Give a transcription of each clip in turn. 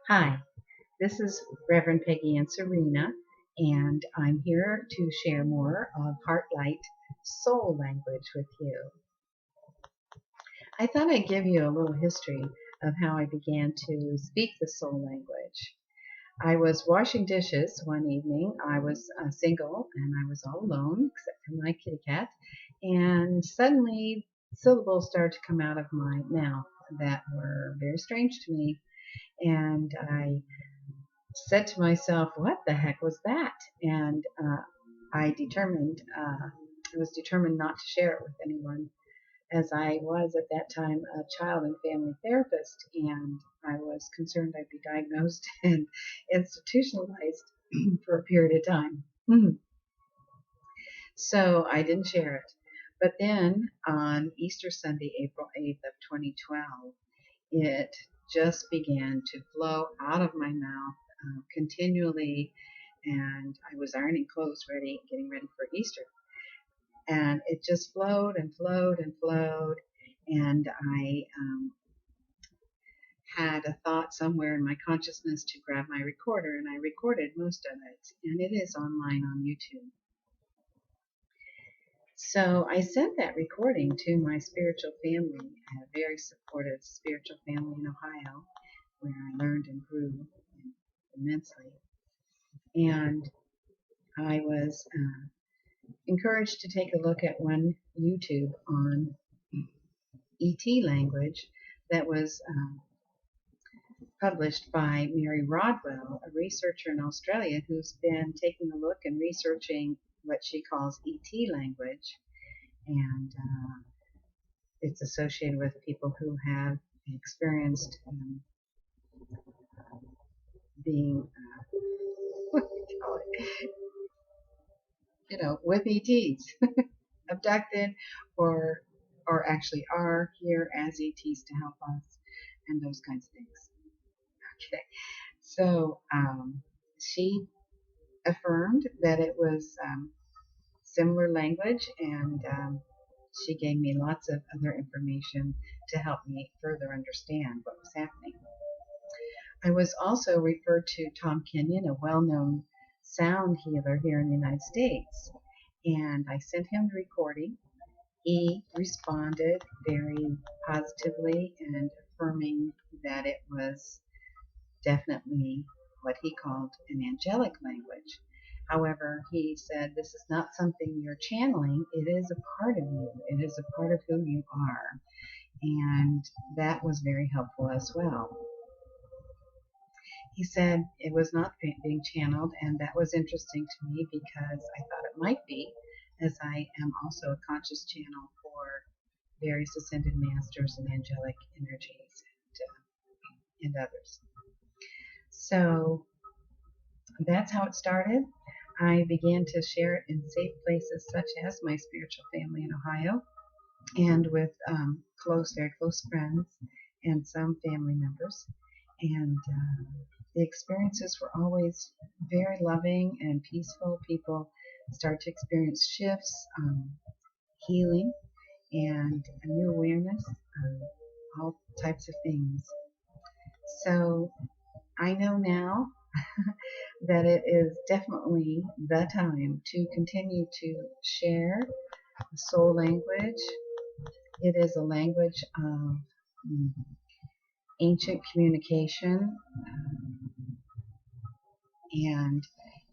Hi, this is Reverend Peggy and Serena, and I'm here to share more of HeartLite Soul Language with you. I thought I'd give you a little history of how I began to speak the soul language. I was washing dishes one evening. I was single and I was all alone except for my kitty cat, and suddenly syllables started to come out of my mouth that were very strange to me, and I said to myself, "What the heck was that?" And I was determined not to share it with anyone, as I was at that time a child and family therapist, and I was concerned I'd be diagnosed and institutionalized for a period of time. So I didn't share it. But then on Easter Sunday, April 8th of 2012, it just began to flow out of my mouth continually, and I was ironing clothes getting ready for Easter. And it just flowed and flowed and flowed, and I had a thought somewhere in my consciousness to grab my recorder, and I recorded most of it, and it is online on YouTube. So I sent that recording to my spiritual family, a very supportive spiritual family in Ohio, where I learned and grew immensely. And I was encouraged to take a look at one YouTube on ET language that was published by Mary Rodwell, a researcher in Australia who's been taking a look and researching what she calls ET language. And it's associated with people who have experienced being, what do you call it? With ETs, abducted, or actually are here as ETs to help us, and those kinds of things. Okay, so she affirmed that it was similar language, and she gave me lots of other information to help me further understand what was happening. I was also referred to Tom Kenyon, a well-known sound healer here in the United States, and I sent him the recording. He responded very positively and affirming that it was definitely what he called an angelic language. However, he said this is not something you're channeling, it is a part of you, it is a part of who you are. And that was very helpful as well. He said it was not being channeled, and that was interesting to me because I thought it might be, as I am also a conscious channel for various ascended masters and angelic energies and others. So that's how it started. I began to share it in safe places such as my spiritual family in Ohio, and with very close friends and some family members. And the experiences were always very loving and peaceful. People start to experience shifts, healing, and a new awareness, all types of things. So I know now that it is definitely the time to continue to share the soul language. It is a language of ancient communication, and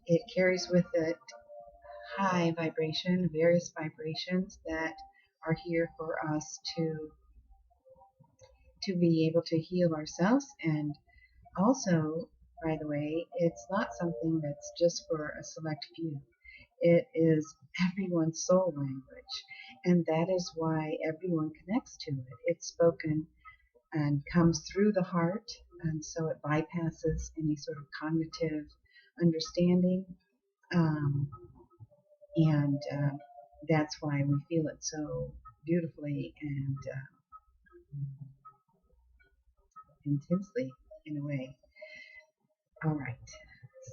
it carries with it high vibration, various vibrations that are here for us to be able to heal ourselves. And also, by the way, it's not something that's just for a select few. It is everyone's soul language, and that is why everyone connects to it. It's spoken and comes through the heart, and so it bypasses any sort of cognitive understanding, and that's why we feel it so beautifully and intensely, in a way. All right,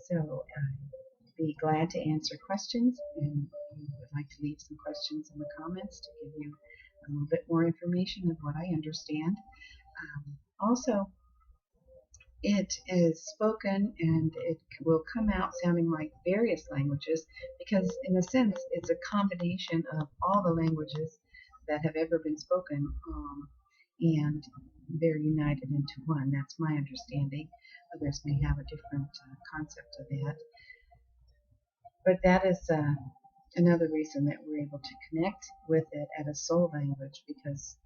so I'd be glad to answer questions, and I would like to leave some questions in the comments to give you a little bit more information of what I understand. Also, it is spoken and it will come out sounding like various languages because, in a sense, it's a combination of all the languages that have ever been spoken, and they're united into one. That's my understanding. Others may have a different concept of that. But that is another reason that we're able to connect with it at a soul language because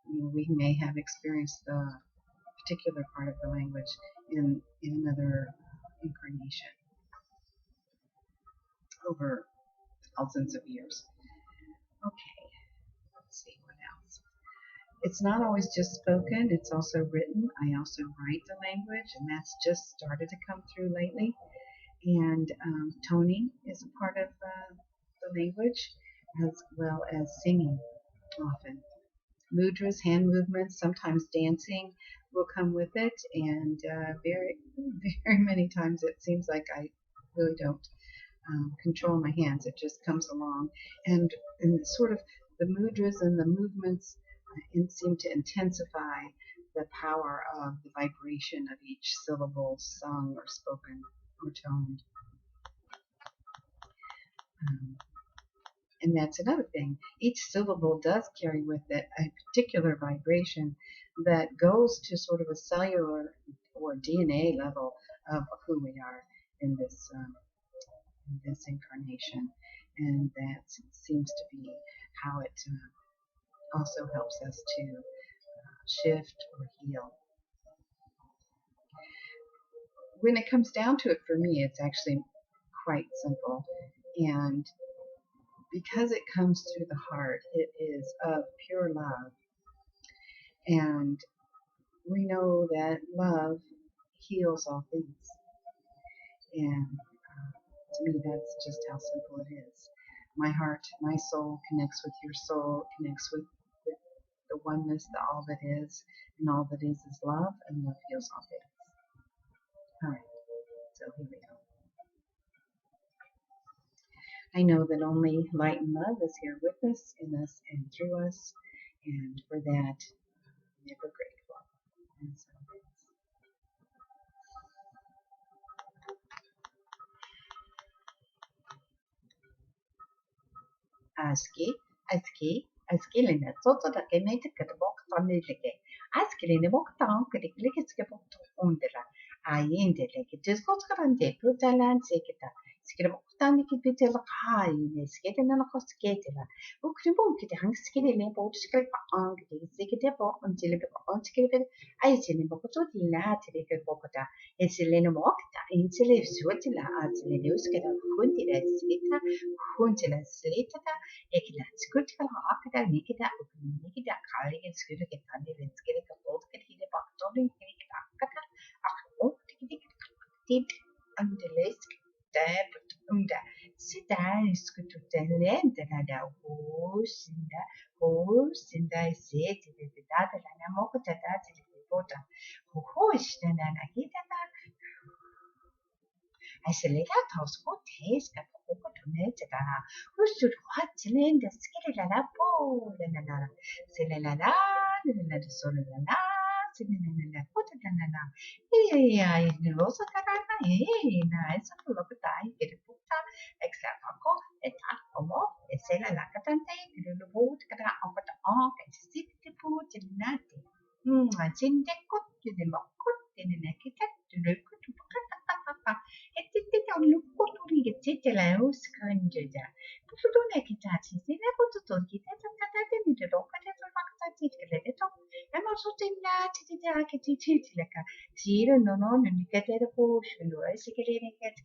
we may have experienced the particular part of the language in another incarnation over thousands of years. Okay, let's see what else. It's not always just spoken, it's also written. I also write the language, and that's just started to come through lately. And toning is a part of the language, as well as singing often. Mudras, hand movements, sometimes dancing will come with it, and very many times it seems like I really don't control my hands. It just comes along, and sort of the mudras and the movements seem to intensify the power of the vibration of each syllable sung or spoken or toned. Um, and that's another thing. Each syllable does carry with it a particular vibration that goes to sort of a cellular or DNA level of who we are in this incarnation. And that seems to be how it also helps us to shift or heal. When it comes down to it, for me, it's actually quite simple. And because it comes through the heart, it is of pure love. And we know that love heals all things. And to me, that's just how simple it is. My heart, my soul connects with your soul, connects with the oneness, the all that is, and all that is love, and love heals all things. All right, so here we go. I know that only light and love is here with us, in us, and through us, and for that, I'm ever grateful. And so aski, soto da ke me te kata bok tani leke. Aski ne bok tan kiri klike ske bok to ondela. Ayende leke jisko skarante putalan sekita. Skira bok tani ki pitela kai ne skete na ko skete la. Ukri bok ki hang skete ne bok skira pa ang ki sekete bok until be on skete ai sene bok to dina tere ke bok ta. Esile ne bok ta insile suotila azile ne usketa hundira skita hundira slita ekila skutkala akada nikida nikida kaligen skutka tandile skirika botka hide baktorin kirika akata akko tikik andelesk dab unda sida skutu talent da hosinda sete de data la mokta data de bota hoshna na kita Isolera tausku teska poko tonetera. Usur huatsinen da skirela po la Selelala, lelala solelala, selelala putalala. Ja, rosa carana, na esa lopeta, kere puta, extra paco, eta como, esela la catante, kere boot, kara apata onk, sit the put in nati. Sindekut, the mokut, in the nekita, the lukut, ettette lukut, rigetela, uskanjeda. Putune kitati, sine putu, kitata, the rocket, Emma Sutina Titaka Zero no get a push and Sikiri gets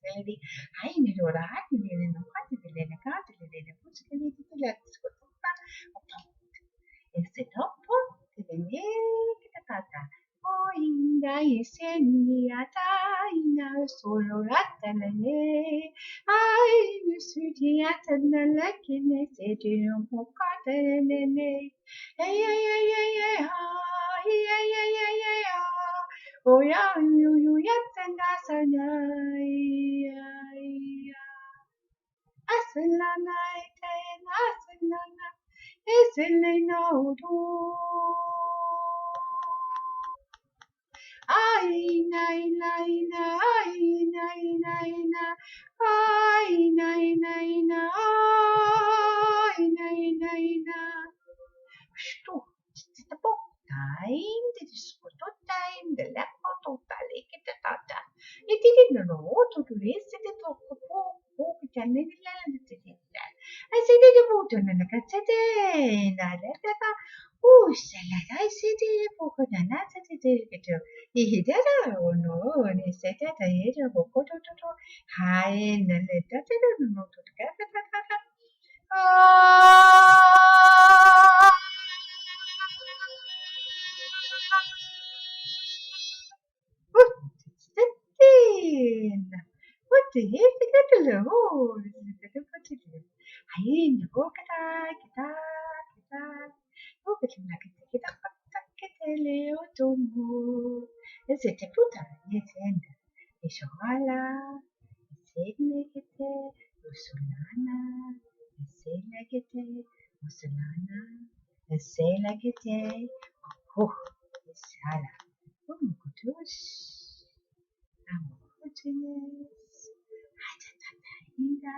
Kelly. I need or I need no party the Lena Carty, the Puskini to let Is it up to the Nekata? Oh, inda iseniata ina solo ratanane. Ai, nusutiata na lakine seti no mukata Hey, yeah, yeah, yeah, yeah, ah, yeah, yeah, yeah, yeah, yeah. Oh, yeah, you, yeah, and that's a night. Asalana, and Asalana, is in no do. time, the photo time, the laptop, the tata. It didn't know to raise the top of the I said the boat on the cassette. I let that. Oh, shall I said the book on the Nasa. He did oh no, and he said that I ate a book. Hi, and let that no to get Sittin. What the heck is that? Oh, Ayin, kita, kita, kita. Oh, kita leo tumbo. Sete puta, yetenda. Ishohala, isegnekete, usulana, iselagete, usulana, iselagete. Oh, isala. Oh, kutush. Amokutunes. Hatatatainda.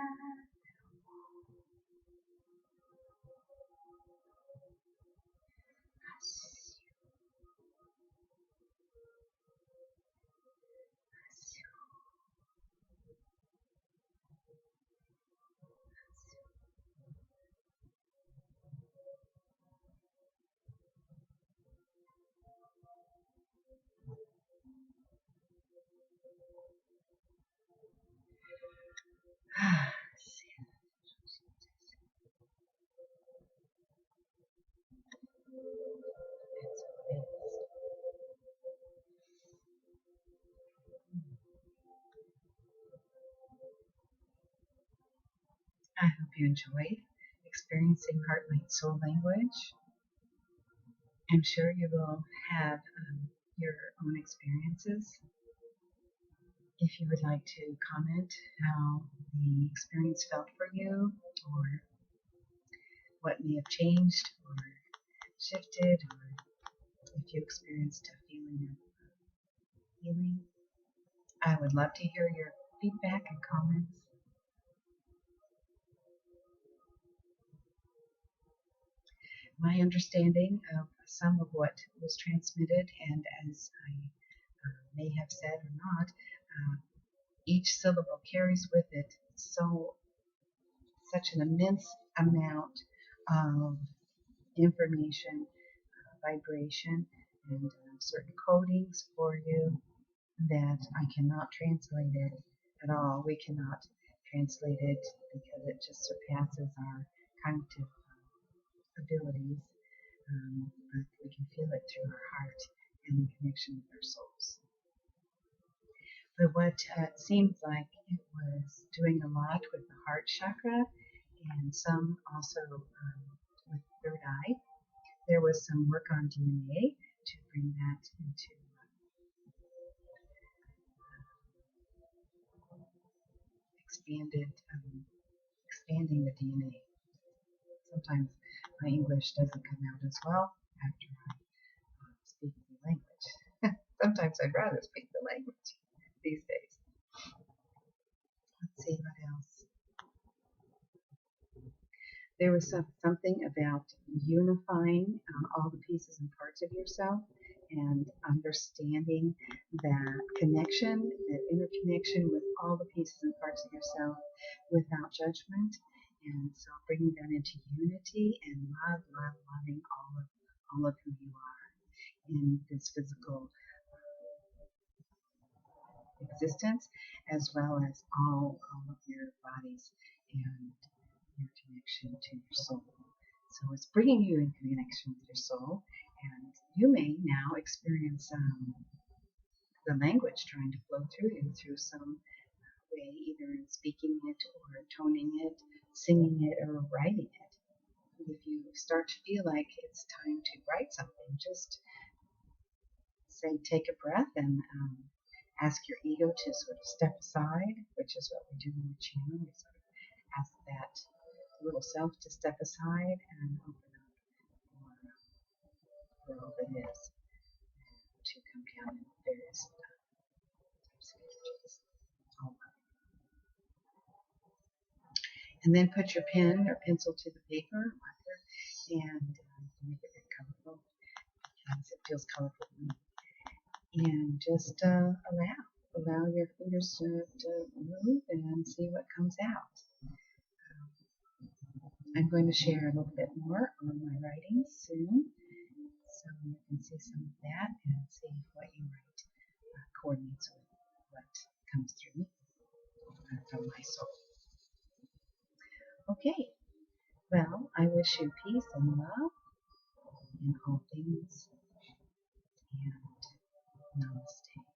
I hope you enjoyed experiencing HeartLite Soul Language. I'm sure you will have your own experiences. If you would like to comment how the experience felt for you, or what may have changed or shifted, or if you experienced a feeling of healing, I would love to hear your feedback and comments. My understanding of some of what was transmitted, and as I may have said or not, each syllable carries with it such an immense amount of information, vibration, and certain codings for you that I cannot translate it at all. We cannot translate it because it just surpasses our cognitive abilities, but we can feel it through our heart and in connection with our souls. But what seemed like it was doing a lot with the heart chakra, and some also with third eye. There was some work on DNA to bring that into expanding the DNA. Sometimes my English doesn't come out as well after I speak the language. Sometimes I'd rather speak the language these days. Let's see what else. There was something about unifying all the pieces and parts of yourself and understanding that connection, that interconnection with all the pieces and parts of yourself without judgment. And so bringing that into unity and loving all of who you are in this physical existence, as well as all of your bodies and your connection to your soul. So it's bringing you in connection with your soul, and you may now experience the language trying to flow through you through some way, either in speaking it or toning it, singing it, or writing it. If you start to feel like it's time to write something, just say, take a breath and ask your ego to sort of step aside, which is what we do in the channel. We sort of ask that little self to step aside and open up for all that is, to come down in various types of energies. And then put your pen or pencil to the paper, marker, and make it very colorful, because feels colorful to me. And just allow your fingers to move and see what comes out. I'm going to share a little bit more on my writing soon, so you can see some of that and see if what you write coordinates with what comes through me from my soul. Okay, well, I wish you peace and love in all things, and namaste.